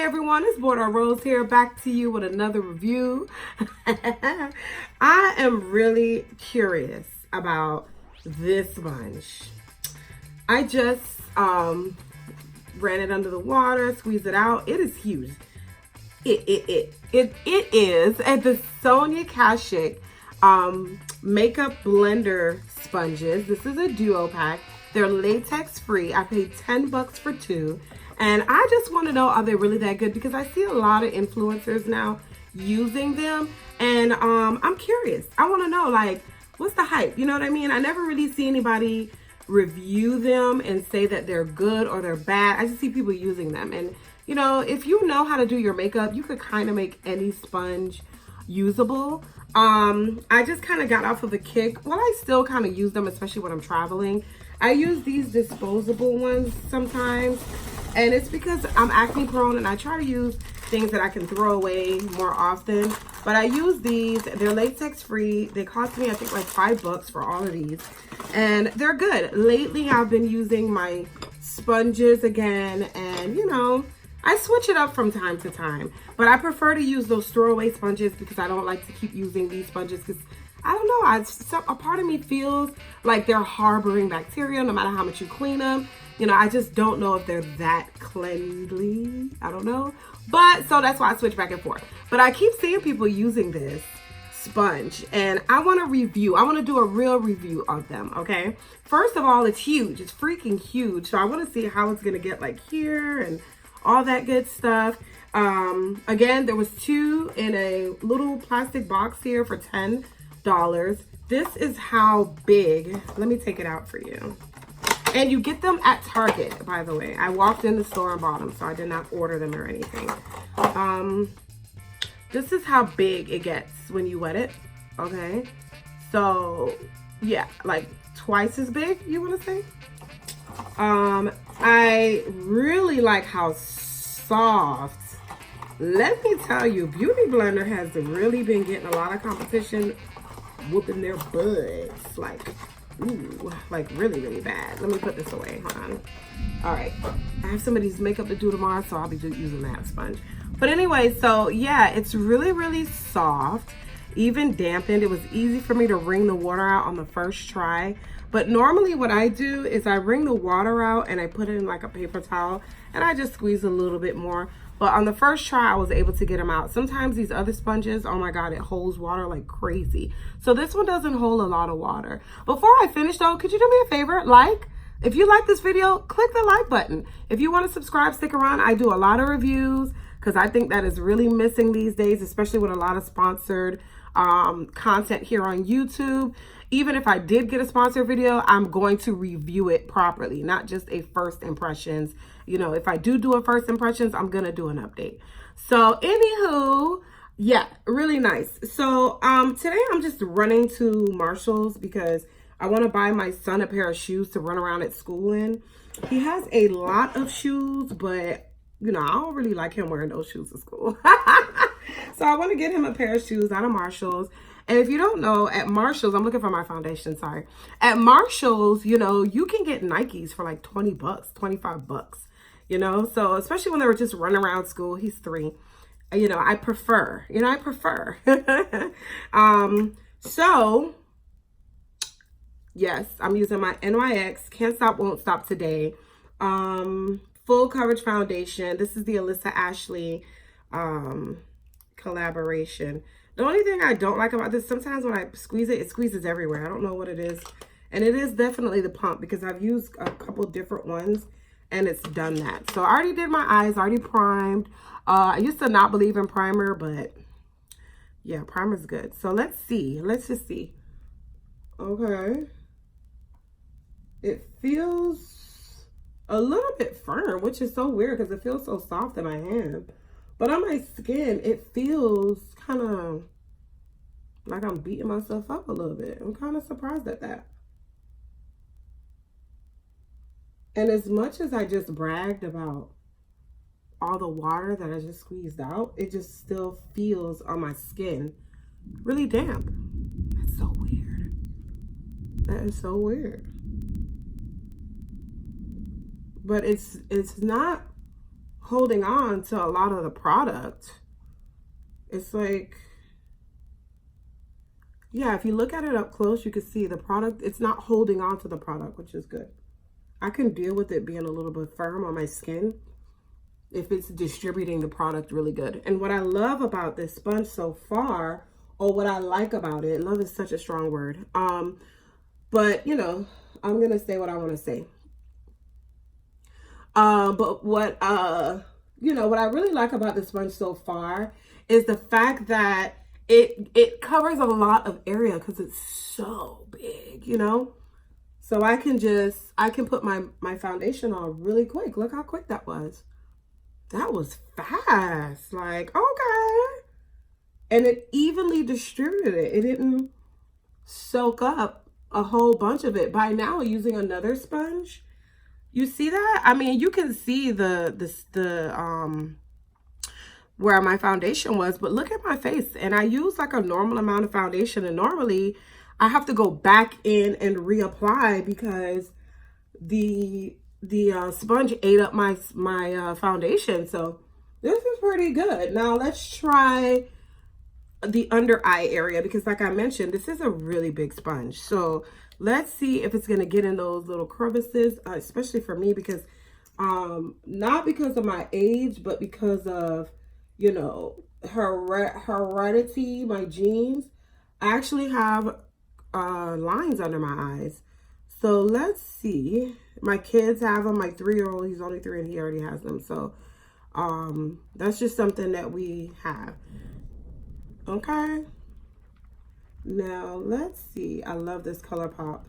everyone, it's Border Rose here, back to you with another review. I am really curious about this sponge. I just ran it under the water, squeezed it out. It is huge. It is at the SONIA KASHUK makeup blender sponges. This is a duo pack. They're latex free. I paid $10 for two. And I just want to know, are they really that good? Because I see a lot of influencers now using them. And I'm curious. I want to know, like, what's the hype? You know what I mean? I never really see anybody review them and say that they're good or they're bad. I just see people using them. And, you know, if you know how to do your makeup, you could kind of make any sponge usable. I just kind of got off of a kick. Well, I still kind of use them, especially when I'm traveling. I use these disposable ones sometimes. And it's because I'm acne prone and I try to use things that I can throw away more often. But I use these. They're latex free. They cost me, I think, like $5 for all of these. And they're good. Lately, I've been using my sponges again. And, you know, I switch it up from time to time. But I prefer to use those throwaway sponges because I don't like to keep using these sponges because I don't know. A part of me feels like they're harboring bacteria no matter how much you clean them. You know, I just don't know if they're that cleanly. I don't know. But so that's why I switch back and forth. But I keep seeing people using this sponge and I want to review. I want to do a real review of them, okay? First of all, it's huge. It's freaking huge. So I want to see how it's going to get like here and all that good stuff. Again, there was two in a little plastic box here for $10. This is how big. Let me take it out for you. And you get them at Target, by the way. I walked in the store and bought them, so I did not order them or anything. This is how big it gets when you wet it, okay? So, yeah, like twice as big, you want to say? I really like how soft. Let me tell you, Beauty Blender has really been getting a lot of competition whooping their butts. Like, ooh, like really, really bad. Let me put this away. Hold on. All right. I have somebody's makeup to do tomorrow, so I'll be using that sponge. But anyway, so yeah, it's really, really soft, even dampened. It was easy for me to wring the water out on the first try. But normally what I do is I wring the water out and I put it in like a paper towel and I just squeeze a little bit more. But on the first try, I was able to get them out. Sometimes these other sponges, oh my God, it holds water like crazy. So this one doesn't hold a lot of water. Before I finish though, could you do me a favor? If you like this video, click the like button. If you want to subscribe, stick around. I do a lot of reviews because I think that is really missing these days, especially with a lot of sponsored content here on YouTube. Even if I did get a sponsored video, I'm going to review it properly, not just a first impressions. You know, if I do a first impressions, I'm going to do an update. So anywho, yeah, really nice. So today I'm just running to Marshall's because I want to buy my son a pair of shoes to run around at school in. He has a lot of shoes, but you know, I don't really like him wearing those shoes to school. So I want to get him a pair of shoes out of Marshall's. And if you don't know, at Marshall's, I'm looking for my foundation, sorry. At Marshall's, you know, you can get Nikes for like $20, $25, you know? So especially when they were just running around school, he's 3. You know, I prefer. So, yes, I'm using my NYX Can't Stop, Won't Stop Today. Full coverage foundation. This is the Alyssa Ashley collaboration. The only thing I don't like about this, sometimes when I squeeze it, it squeezes everywhere. I don't know what it is. And it is definitely the pump because I've used a couple different ones and it's done that. So I already did my eyes, already primed. I used to not believe in primer, but yeah, primer's good. So let's see. Let's just see. Okay. It feels a little bit firm, which is so weird because it feels so soft in my hand. But on my skin, it feels kind of like I'm beating myself up a little bit. I'm kind of surprised at that. And as much as I just bragged about all the water that I just squeezed out, it just still feels on my skin really damp. That's so weird. That is so weird. But it's not holding on to a lot of the product. It's like, yeah, if you look at it up close, you can see the product, it's not holding on to the product, which is good. I can deal with it being a little bit firm on my skin if it's distributing the product really good. And what I love about this sponge so far, or what I like about it, love is such a strong word. But you know, I'm gonna say what I want to say. But what you know, what I really like about this sponge so far is the fact that it covers a lot of area because it's so big, you know. So I can put my foundation on really quick. Look how quick that was. That was fast. Like, okay. And it evenly distributed it. It didn't soak up a whole bunch of it. By now, using another sponge, you see that? I mean, you can see the where my foundation was, but look at my face. And I use like a normal amount of foundation, and normally I have to go back in and reapply because the sponge ate up my foundation. So this is pretty good. Now let's try the under eye area, because like I mentioned, this is a really big sponge. So let's see if it's going to get in those little crevices, especially for me, because not because of my age, but because of, you know, heredity, my genes. I actually have lines under my eyes. So let's see. My kids have them. My 3-year-old, he's only 3 and he already has them. So that's just something that we have. Okay. Now let's see. I love this ColourPop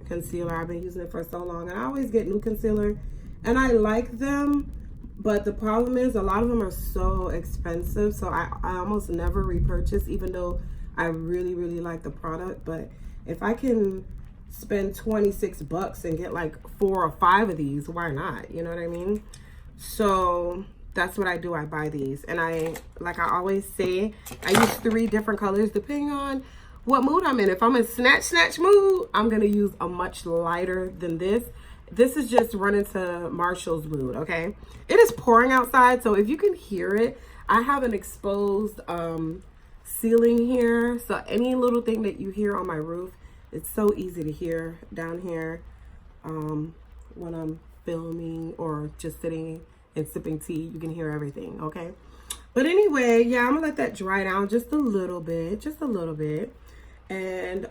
concealer. I've been using it for so long, and I always get new concealer, and I like them. But the problem is a lot of them are so expensive, so I almost never repurchase, even though I really, really like the product. But if I can spend 26 bucks and get like 4 or 5 of these, why not? You know what I mean? So that's what I do. I buy these, and like I always say, I use 3 different colors depending on what mood I'm in. If I'm in snatch mood, I'm gonna use a much lighter than this. This is just running to Marshall's mood, okay? It is pouring outside, so if you can hear it, I have an exposed ceiling here. So any little thing that you hear on my roof, it's so easy to hear down here when I'm filming or just sitting and sipping tea. You can hear everything, okay? But anyway, yeah, I'm gonna let that dry down just a little bit, and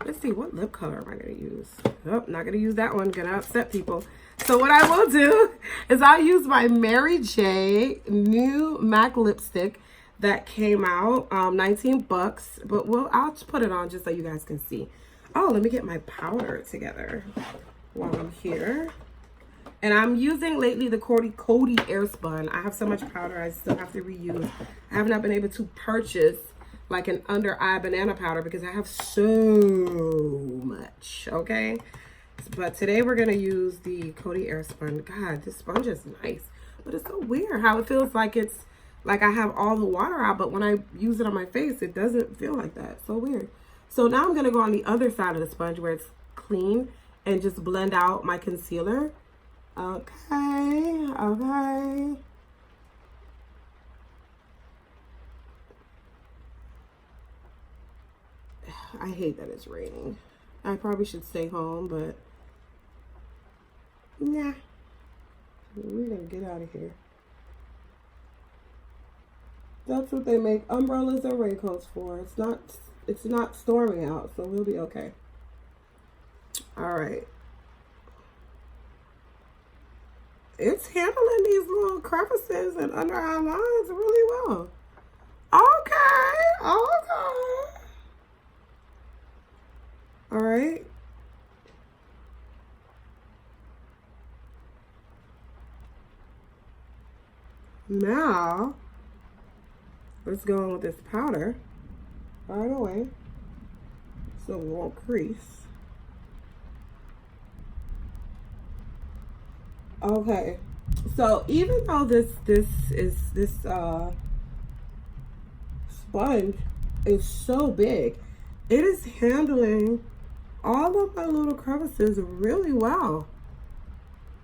let's see, what lip color am I gonna use? Oh, not gonna use that one, gonna upset people. So what I will do is I'll use my Mary J new MAC lipstick that came out, 19 bucks, but I'll just put it on just so you guys can see. Oh, let me get my powder together while I'm here. And I'm using lately the Coty Airspun. I have so much powder I still have to reuse. I have not been able to purchase like an under eye banana powder because I have so much, okay? But today we're gonna use the Coty Airspun. God, this sponge is nice, but it's so weird how it feels like it's like I have all the water out, but when I use it on my face, it doesn't feel like that. So weird. So now I'm gonna go on the other side of the sponge where it's clean and just blend out my concealer. Okay. I hate that it's raining. I probably should stay home, but nah, we're gonna get out of here. That's what they make umbrellas or raincoats for. It's not storming out, so we'll be okay. All right. It's handling these little crevices and under eye lines really well. Okay. All right. Now, let's go on with this powder right away so it won't crease. Okay, so even though this sponge is so big, it is handling all of my little crevices really well.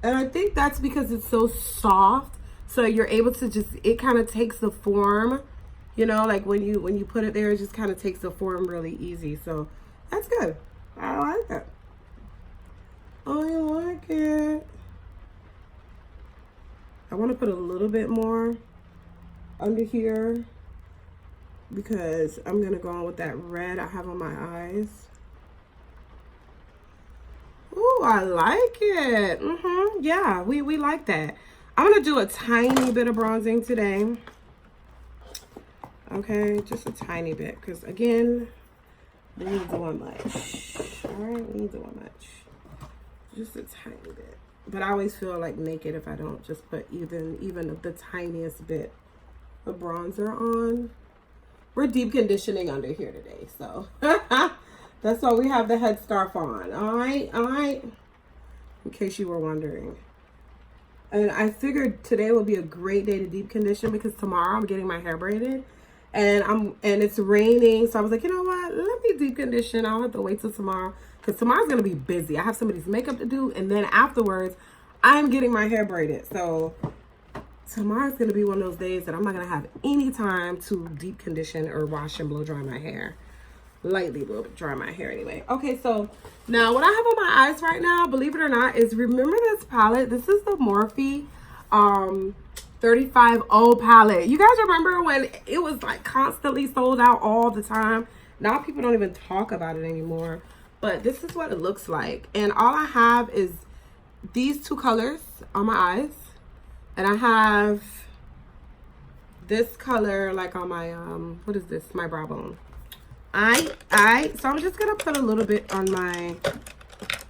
And I think that's because it's so soft. So you're able to just, it kind of takes the form, you know, like when you put it there, it just kind of takes the form really easy. So that's good. I like it. I like it. I want to put a little bit more under here because I'm going to go on with that red I have on my eyes. Ooh, I like it. Yeah, we like that. I'm going to do a tiny bit of bronzing today. Okay, just a tiny bit because, again, we ain't doing much. All right, we ain't doing much. Just a tiny bit. But I always feel like naked if I don't just put even the tiniest bit of bronzer on. We're deep conditioning under here today, so that's why we have the headscarf on. All right. In case you were wondering. And I figured today would be a great day to deep condition because tomorrow I'm getting my hair braided, and it's raining, so I was like, you know what? Let me deep condition. I'll have to wait till tomorrow. Because tomorrow's going to be busy. I have somebody's makeup to do. And then afterwards, I'm getting my hair braided. So tomorrow's going to be one of those days that I'm not going to have any time to deep condition or wash and blow dry my hair. Lightly blow dry my hair anyway. Okay, so now what I have on my eyes right now, believe it or not, is remember this palette? This is the Morphe 35O palette. You guys remember when it was like constantly sold out all the time? Now people don't even talk about it anymore. But this is what it looks like. And all I have is these two colors on my eyes. And I have this color like on my, what is this? My brow bone. So I'm just going to put a little bit on my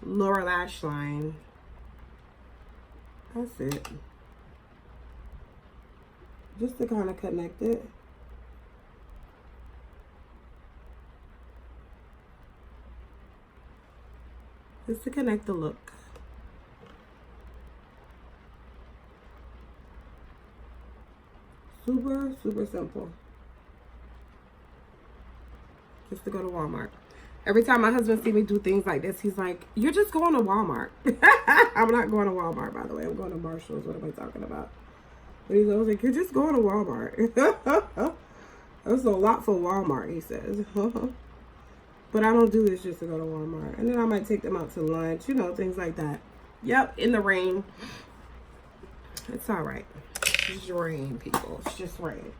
lower lash line. That's it. Just to kind of connect it. Just to connect the look. Super, super simple. Just to go to Walmart. Every time my husband sees me do things like this, he's like, you're just going to Walmart. I'm not going to Walmart, by the way. I'm going to Marshall's. What am I talking about? But he's always like, you're just going to Walmart. That's a lot for Walmart, he says. But I don't do this just to go to Walmart. And then I might take them out to lunch, you know, things like that. Yep, in the rain. It's all right. It's just rain, people. It's just rain.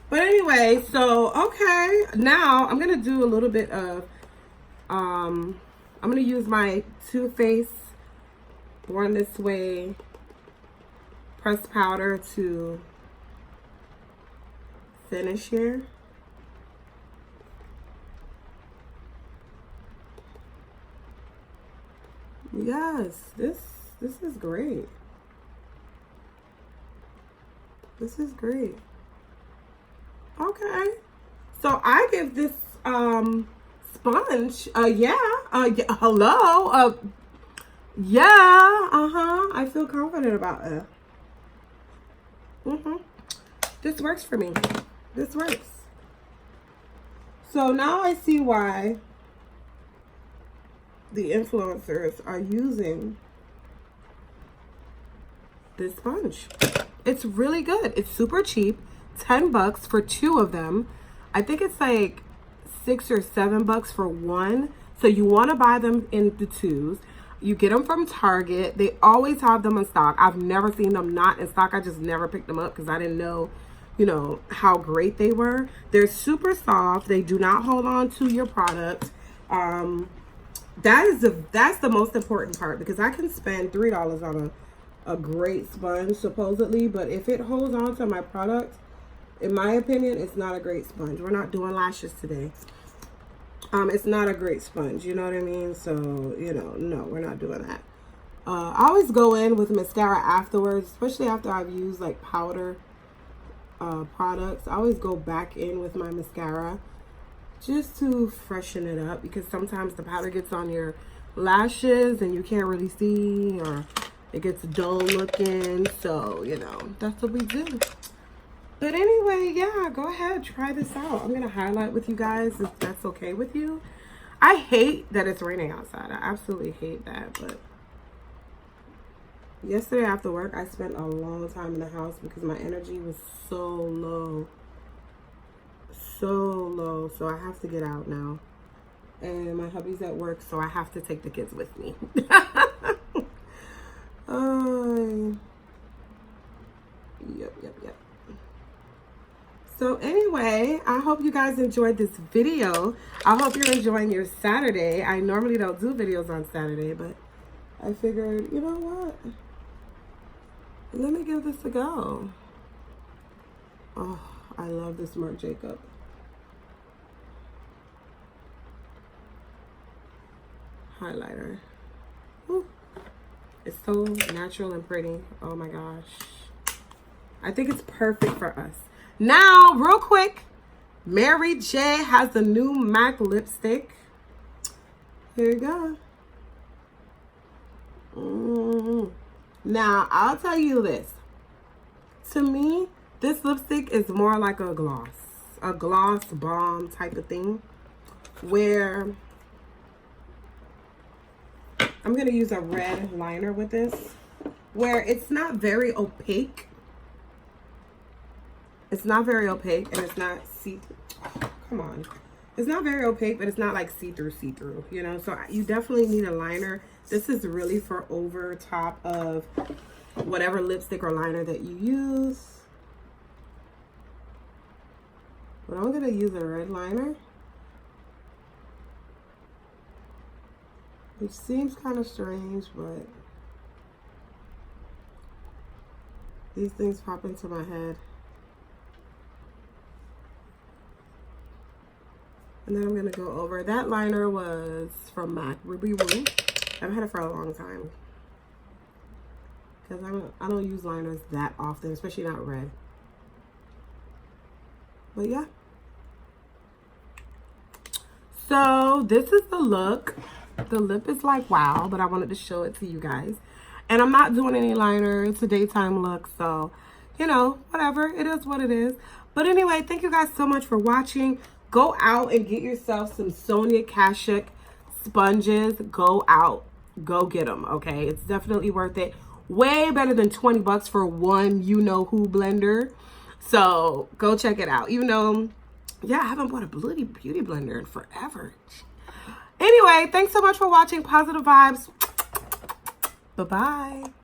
But anyway, so, okay. Now, I'm going to do a little bit of, I'm going to use my Too Faced Born This Way pressed powder to finish here. Yes, this is great. This is great. Okay. So I give this sponge hello. I feel confident about it. This works for me. This works. So now I see why the influencers are using this sponge. It's really good. It's super cheap. $10 for 2 of them. I think it's like $6 or $7 for one. So you want to buy them in the 2s. You get them from Target. They always have them in stock. I've never seen them not in stock. I just never picked them up because I didn't know, you know, how great they were. They're super soft. They do not hold on to your product. That's the most important part, because I can spend $3 on a great sponge supposedly, but if it holds on to my product, in my opinion, it's not a great sponge. We're not doing lashes today. It's not a great sponge, you know what I mean? So, you know, no, we're not doing that. I always go in with mascara afterwards, especially after I've used like powder products. I always go back in with my mascara just to freshen it up, because sometimes the powder gets on your lashes and you can't really see, or it gets dull looking. So, you know, that's what we do. But anyway, yeah, go ahead, try this out. I'm going to highlight with you guys if that's okay with you. I hate that it's raining outside. I absolutely hate that. But yesterday after work, I spent a long time in the house because my energy was so low. So low. So I have to get out now. And my hubby's at work, so I have to take the kids with me. Yep. So anyway, I hope you guys enjoyed this video. I hope you're enjoying your Saturday. I normally don't do videos on Saturday, but I figured, you know what? Let me give this a go. Oh, I love this Marc Jacob. Highlighter. Woo. It's so natural and pretty. Oh my gosh. I think it's perfect for us. Now, real quick, Mary J has the new MAC lipstick. Here you go. Now, I'll tell you this. To me, this lipstick is more like a gloss balm type of thing, where I'm going to use a red liner with this, where it's not very opaque. It's not very opaque, and it's not come on. It's not very opaque, but it's not like see-through, you know? So you definitely need a liner. This is really for over top of whatever lipstick or liner that you use. But I'm going to use a red liner, which seems kind of strange, but these things pop into my head. And then I'm going to go over. That liner was from MAC, Ruby Woo. I've had it for a long time. Because I don't use liners that often, especially not red. But yeah. So this is the look. The lip is like wow, but I wanted to show it to you guys. And I'm not doing any liner. It's a daytime look. So, you know, whatever. It is what it is. But anyway, thank you guys so much for watching. Go out and get yourself some SONIA KASHUK sponges. Go out. Go get them, okay? It's definitely worth it. Way better than 20 bucks for one you-know-who blender. So go check it out. Even though, yeah, I haven't bought a beauty blender in forever. Anyway, thanks so much for watching. Positive vibes. Bye-bye.